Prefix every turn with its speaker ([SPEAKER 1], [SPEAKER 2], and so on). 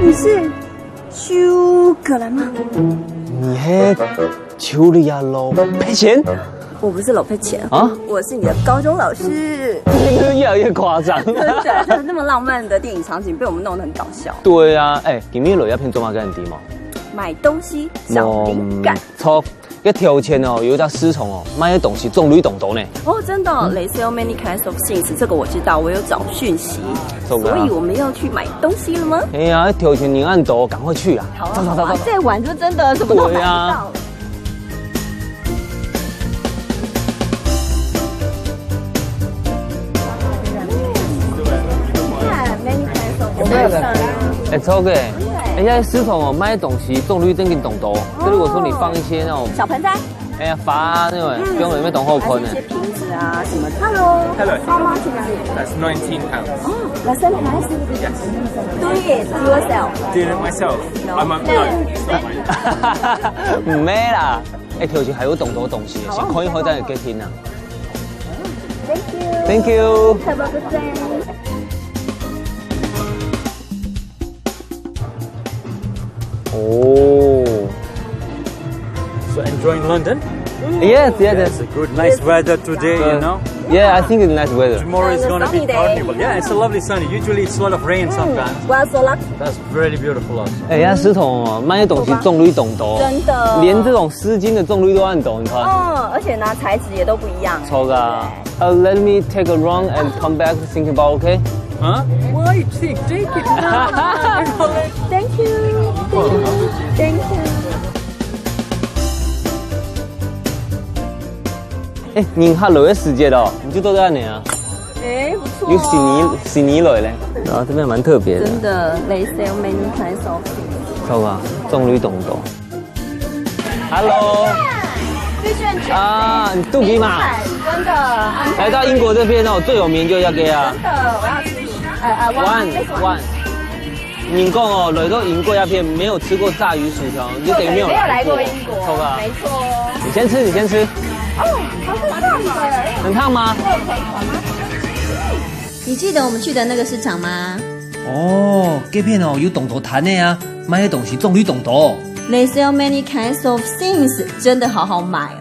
[SPEAKER 1] 你是苏格兰吗？
[SPEAKER 2] 你嘿，求你呀喽，赔钱？
[SPEAKER 1] 我不是老赔钱
[SPEAKER 2] 啊，
[SPEAKER 1] 我是你的高中老师。
[SPEAKER 2] 越来越夸张。
[SPEAKER 1] 真的，那么浪漫的电影场景被我们弄得很搞笑。
[SPEAKER 2] 对啊，今日落一片做嘛跟人啲嘛？
[SPEAKER 1] 买东西找灵感。
[SPEAKER 2] 错，一条前哦，有一家私虫哦，卖的东西种类懂多呢。
[SPEAKER 1] 哦，真的，They sell many kinds of things， 这个我知道，我有找讯息。
[SPEAKER 2] 所
[SPEAKER 1] 以我们要去买东西了吗？
[SPEAKER 2] 哎呀，一条前你按走，赶快去啊！
[SPEAKER 1] 走，再晚就真的什么都买不到了。
[SPEAKER 2] 超嘅，现在私虫哦，卖的东西种类真跟懂多。就如果说你放一些那种
[SPEAKER 1] 小盆栽，
[SPEAKER 2] 罚那种，不用里面懂后坤的。
[SPEAKER 1] 一些瓶子啊什么的。Hello，How much is it?
[SPEAKER 3] That's 19 pounds.
[SPEAKER 1] Oh, that's nice.
[SPEAKER 3] Yes.
[SPEAKER 1] Do it yourself.
[SPEAKER 3] Doing it myself.
[SPEAKER 1] No.
[SPEAKER 3] I'm no, it's not mine.
[SPEAKER 2] 唔咩啦，條前係好懂多東西，先可以真係幾天啊
[SPEAKER 1] Thank you.
[SPEAKER 2] Thank you.
[SPEAKER 1] Have a good day.
[SPEAKER 2] Oh.
[SPEAKER 4] So enjoying London?
[SPEAKER 2] Yes.
[SPEAKER 4] It's a good, nice weather today, you know.
[SPEAKER 2] Yeah, I think it's nice weather.
[SPEAKER 4] Tomorrow is going to be
[SPEAKER 1] sunny day.
[SPEAKER 4] carnival. Yeah, it's a lovely sunny. Usually it's a lot of rain sometimes.
[SPEAKER 1] Well, so lucky.
[SPEAKER 4] That's really beautiful also.
[SPEAKER 2] 人家石头哦，卖的东西种类懂多，
[SPEAKER 1] 真的，
[SPEAKER 2] 连这种丝巾的种类都按懂，你看。
[SPEAKER 1] 而且呢，材质也都不一样。
[SPEAKER 2] 错噶。Let me take a run and come back thinking about, okay?
[SPEAKER 4] Huh? Why? Take it.
[SPEAKER 1] Thank you. Thank you.
[SPEAKER 2] 年下来的世界哦，你就都在那啊。
[SPEAKER 1] 不错。
[SPEAKER 2] 有悉尼来嘞，然后这边蛮特别的。
[SPEAKER 1] 真的 ，They sell many kinds of things。
[SPEAKER 2] 错噶，种类懂多。Hello。啊，你肚皮嘛？
[SPEAKER 1] 真的。
[SPEAKER 2] 来到英国这边哦，最有名就要给啊。
[SPEAKER 1] 真的，我要吃。
[SPEAKER 2] One。你讲哦，来到英国那边没有吃过炸鱼薯条，你就等于没有
[SPEAKER 1] 来过英国。
[SPEAKER 2] 错吧？
[SPEAKER 1] 没错。
[SPEAKER 2] 你先吃。
[SPEAKER 1] 哦，好烫的。
[SPEAKER 2] 很烫吗？
[SPEAKER 5] 你记得我们去的那个市场吗？
[SPEAKER 6] 哦，这片哦有懂多谈的啊，买的东西种类懂多。
[SPEAKER 5] They sell many kinds of things， 真的好好买哦。